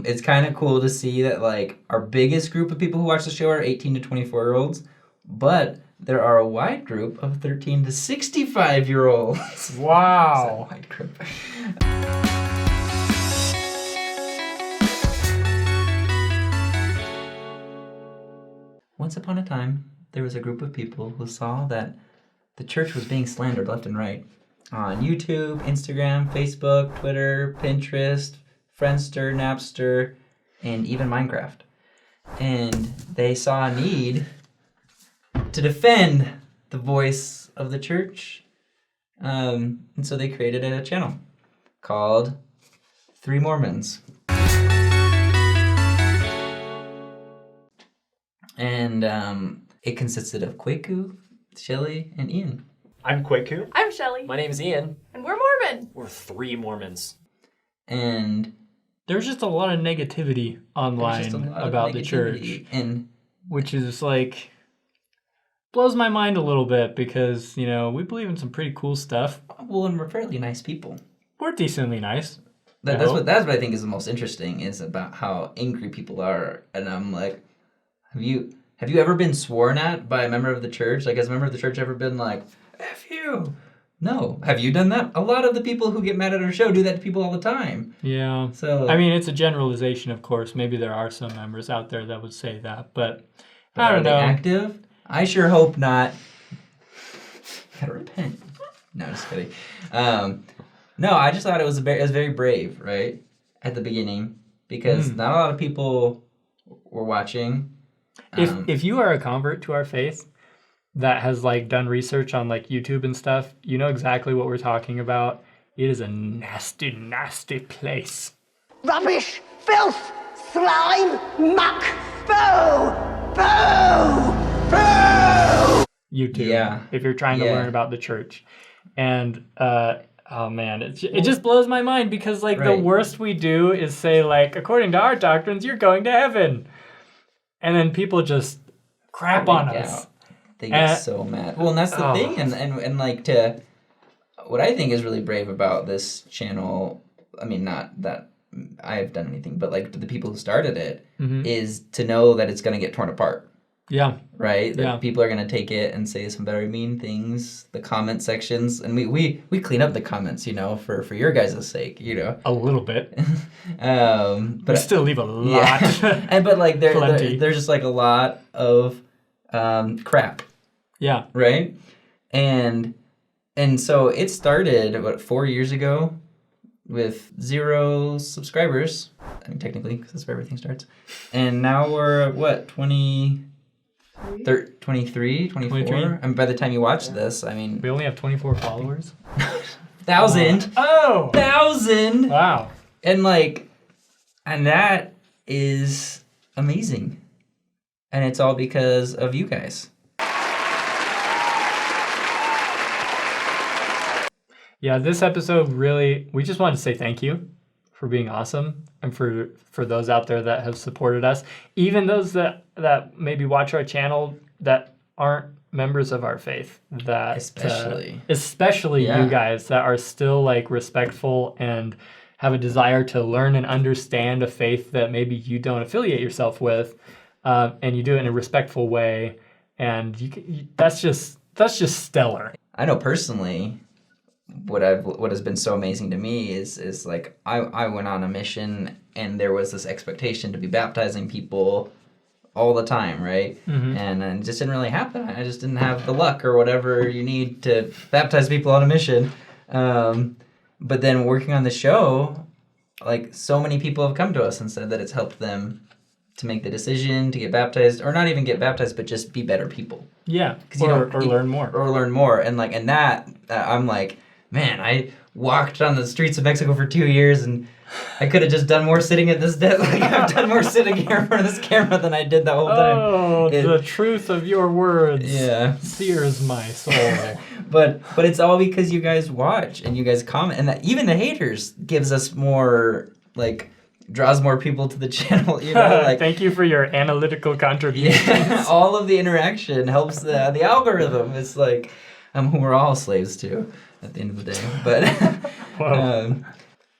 It's kind of cool to see that, like, our biggest group of people who watch the show are 18 to 24-year-olds, but there are a wide group of 13 to 65-year-olds. Wow. Wide group. Once upon a time, there was a group of people who saw that the church was being slandered left and right on YouTube, Instagram, Facebook, Twitter, Pinterest, Friendster, Napster, and even Minecraft. And they saw a need to defend the voice of the church. And so they created a channel called 3 Mormons. And it consisted of Kwaku, Shelly, and Ian. I'm Kwaku. I'm Shelly. My name's Ian. And we're Mormon. We're 3 Mormons. And there's just a lot of negativity online about the church, and which is like blows my mind a little bit because, you know, we believe in some pretty cool stuff. well, and we're fairly nice people. We're decently nice. That's what I think is the most interesting, is about how angry people are. And I'm like, have you ever been sworn at by a member of the church? Like, has a member of the church ever been like, F you? No. Have you done that? A lot of the people who get mad at our show do that to people all the time. Yeah. So I mean, it's a generalization, of course. Maybe there are some members out there that would say that, but I don't know. Are they active? I sure hope not. Gotta repent. No, just kidding. No, I just thought it was very brave, right? At the beginning. Because not a lot of people were watching. If you are a convert to our faith that has like done research on like YouTube and stuff, you know exactly what we're talking about. It is a nasty, nasty place. Rubbish, filth, slime, muck, boo, boo, boo. YouTube. Yeah. If you're trying to learn about the church. And oh man, it just blows my mind because like the worst we do is say like, according to our doctrines, you're going to heaven. And then people just crap on us. They get so mad. Well, and that's the thing. And like what I think is really brave about this channel, I mean, not that I've done anything, but like the people who started it, is to know that it's going to get torn apart. Yeah. Right? That people are going to take it and say some very mean things, the comment sections. And we clean up the comments, you know, for your guys' sake, you know. A little bit. But we still leave a lot. Yeah. But like there's just like a lot of crap. Yeah. Right? And so it started, 4 years ago with 0 subscribers. I mean, technically, because that's where everything starts. And now we're at, 23, 24? And by the time you watch this, I mean... We only have 24 followers? 1,000. Oh! 1,000! Wow. And that is amazing. And it's all because of you guys. Yeah, this episode really, we just wanted to say thank you for being awesome and for those out there that have supported us. Even those that maybe watch our channel that aren't members of our faith. That especially you guys that are still like respectful and have a desire to learn and understand a faith that maybe you don't affiliate yourself with, and you do it in a respectful way. And that's just stellar. I know personally, what has been so amazing to me is like I went on a mission and there was this expectation to be baptizing people all the time, right? And it just didn't really happen. I just didn't have the luck or whatever you need to baptize people on a mission. But then working on the show, like so many people have come to us and said that it's helped them to make the decision to get baptized, or not even get baptized, but just be better people. Yeah, or learn more. Or learn more. And that I'm like, man, I walked on the streets of Mexico for 2 years and I could have just done more sitting at this desk. Like, I've done more sitting here in front of this camera than I did that whole time. Oh, the truth of your words sears my soul. But it's all because you guys watch and you guys comment. And that even the haters gives us more, like, draws more people to the channel. You know, like, thank you for your analytical contributions. Yeah, all of the interaction helps the algorithm. It's like, who we're all slaves to at the end of the day. But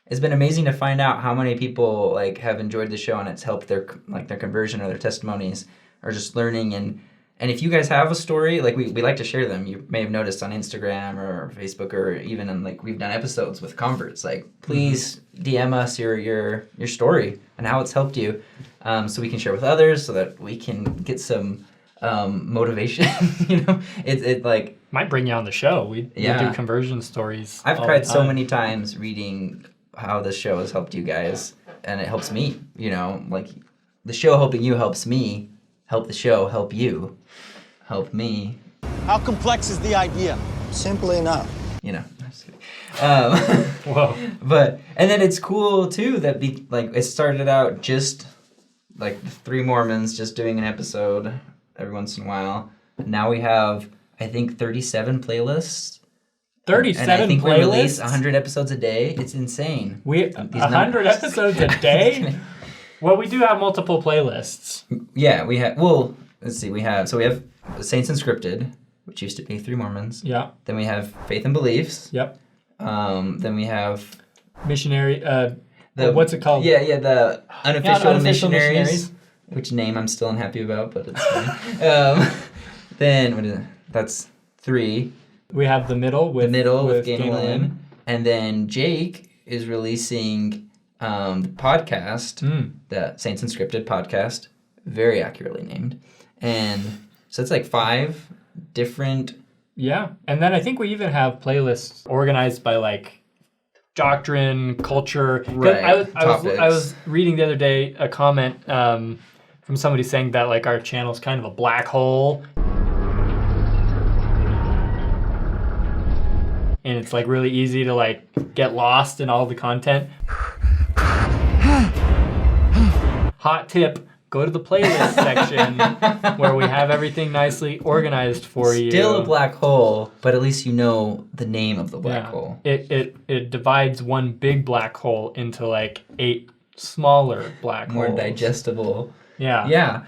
it's been amazing to find out how many people like have enjoyed the show and it's helped their conversion or their testimonies or just learning. And if you guys have a story, like we like to share them. You may have noticed on Instagram or Facebook or even in like we've done episodes with converts. Like please DM us your story and how it's helped you, so we can share with others so that we can get some motivation. You know, it like might bring you on the show. We do conversion stories. I've cried so many times reading how this show has helped you guys, and it helps me. You know, like the show helping you helps me. Help the show help you. Help me. How complex is the idea? Simple enough. You know. I'm just kidding. Whoa. But and then it's cool too that it started out just like 3 Mormons just doing an episode every once in a while. Now we have I think 37 playlists. 37 and I think playlists? we release 100 episodes a day. It's insane. 100 episodes a day? Well, we do have multiple playlists. Yeah, we have. Well, let's see. We have Saints Unscripted, which used to be 3 Mormons. Yeah. Then we have Faith and Beliefs. Yep. Then we have Missionary. What's it called? Yeah, the unofficial, Unofficial missionaries. Which name I'm still unhappy about, but it's fine. Then what is it? That's 3. We have the middle with Galen. And then Jake is releasing the podcast, the Saints Unscripted podcast, very accurately named. And so it's like 5 different... Yeah, and then I think we even have playlists organized by like doctrine, culture. Right, I was reading the other day a comment from somebody saying that like our channel's kind of a black hole. And it's like really easy to like get lost in all the content. Hot tip, go to the playlist section where we have everything nicely organized for you. Still a black hole, but at least you know the name of the black hole. It divides one big black hole into like 8 smaller black More holes. digestible. Yeah. Yeah.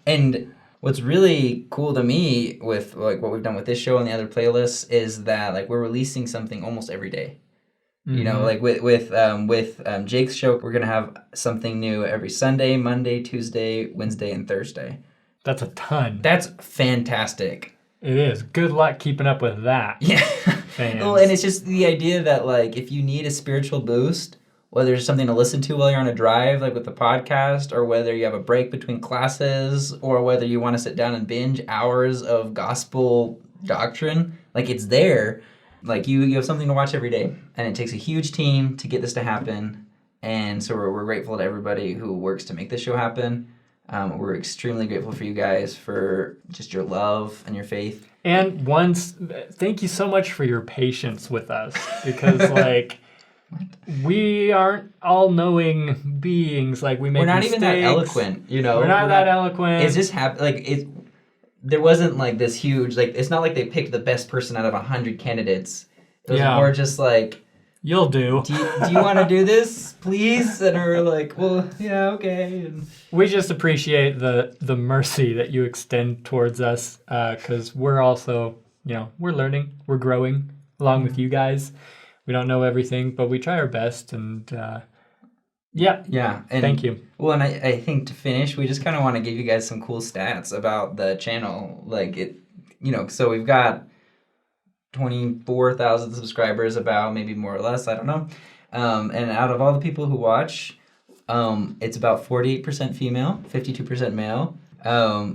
And what's really cool to me with like what we've done with this show and the other playlists is that like we're releasing something almost every day. You know, like with Jake's show, we're gonna have something new every Sunday, Monday, Tuesday, Wednesday, and Thursday. That's a ton. That's fantastic. It is. Good luck keeping up with that. Yeah. Fans. Well, and it's just the idea that like if you need a spiritual boost, whether it's something to listen to while you're on a drive, like with the podcast, or whether you have a break between classes, or whether you want to sit down and binge hours of gospel doctrine, like it's there. Like you have something to watch every day, and it takes a huge team to get this to happen. And so we're grateful to everybody who works to make this show happen. We're extremely grateful for you guys for just your love and your faith. And thank you so much for your patience with us, because like we aren't all-knowing beings. Like we make mistakes. mistakes. Even that eloquent, you know. We're not that eloquent. It's just there wasn't like this huge, like, it's not like they picked the best person out of 100 candidates. It was more just like, you'll do. Do you want to do this, please? And we're like, well, yeah, okay. And we just appreciate the mercy that you extend towards us, because we're also, we're learning, we're growing along with you guys. We don't know everything, but we try our best, and yeah. And thank you. Well, and I think to finish, we just kind of want to give you guys some cool stats about the channel. Like so we've got 24,000 subscribers, about, maybe more or less, I don't know. And out of all the people who watch, it's about 48% female, 52% male.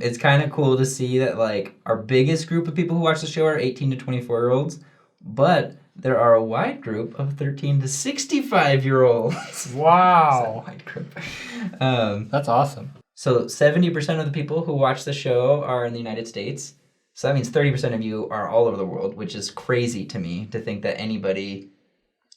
It's kind of cool to see that like our biggest group of people who watch the show are 18 to 24-year-olds, but there are a wide group of 13 to 65-year-olds. Wow. That's a wide group. That's awesome. So 70% of the people who watch the show are in the United States. So that means 30% of you are all over the world, which is crazy to me to think that anybody...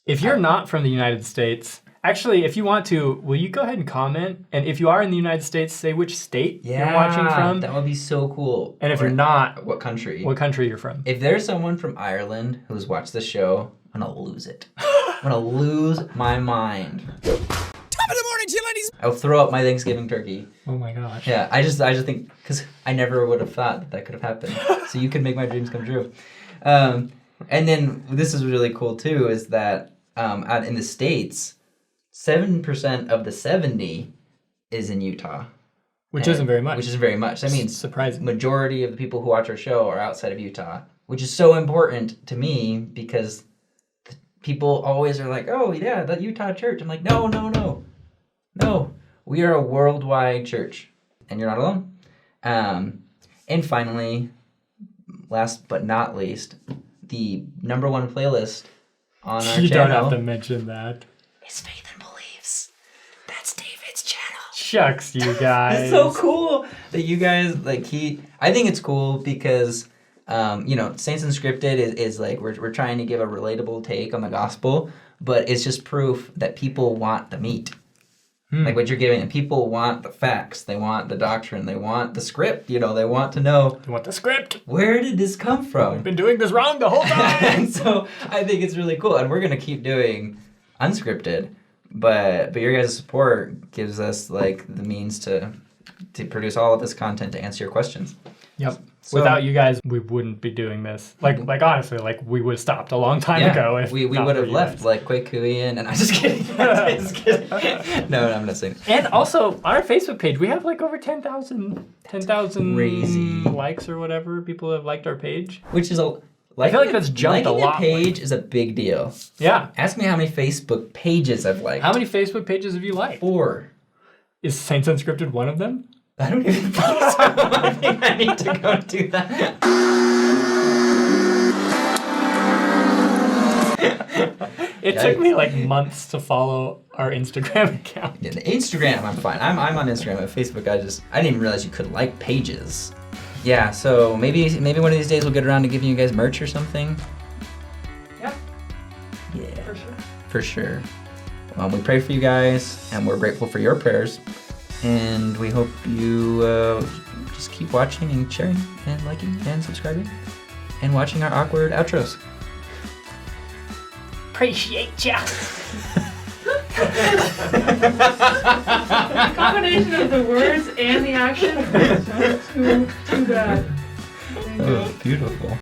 If you're not from the United States, actually, if you want to, will you go ahead and comment? And if you are in the United States, say which state you're watching from. That would be so cool. And if you're not, what country? What country you're from. If there's someone from Ireland who's watched the show, I'm going to lose it. I'm going to lose my mind. Top of the morning, ladies. I'll throw up my Thanksgiving turkey. Oh my gosh. Yeah, I just think, because I never would have thought that could have happened. So you could make my dreams come true. And then this is really cool too, is that out in the States, 7% of the 70 is in Utah. Which isn't very much. Which isn't very much. That means surprising. Majority of the people who watch our show are outside of Utah, which is so important to me because people always are like, oh, yeah, the Utah church. I'm like, no. We are a worldwide church, and you're not alone. And finally, last but not least, the number one playlist on our channel. You don't have to mention that. Is Faith and Beliefs. That's David's channel. Shucks, you guys. It's so cool that you guys, I think it's cool because, Saints Unscripted is like, we're trying to give a relatable take on the gospel, but it's just proof that people want the meat. Like what you're giving, and people want the facts. They want the doctrine. They want the script. They want to know. You want the script? Where did this come from? We've been doing this wrong the whole time. And so I think it's really cool, and we're gonna keep doing unscripted. But your guys' support gives us the means to produce all of this content to answer your questions. Yep. So, without you guys, we wouldn't be doing this. Honestly, we would have stopped a long time ago. If we would have left like Quakuian, and I'm just kidding. Just kidding. No, I'm not saying. And also, on our Facebook page, we have over 10,000 crazy likes or whatever. People have liked our page. Which is I feel like that's jumped a lot. Liking a page is a big deal. Yeah. Ask me how many Facebook pages I've liked. How many Facebook pages have you liked? 4. Is Saints Unscripted one of them? I don't even think so. I think I need to go do that. It took me months to follow our Instagram account. Yeah, the Instagram, I'm fine. I'm on Instagram. At Facebook, I didn't even realize you could like pages. Yeah, so maybe one of these days we'll get around to giving you guys merch or something. Yeah. Yeah. For sure. We pray for you guys, and we're grateful for your prayers. And we hope you just keep watching and sharing and liking and subscribing and watching our awkward outros. Appreciate ya. The combination of the words and the action. Too bad. Oh, beautiful.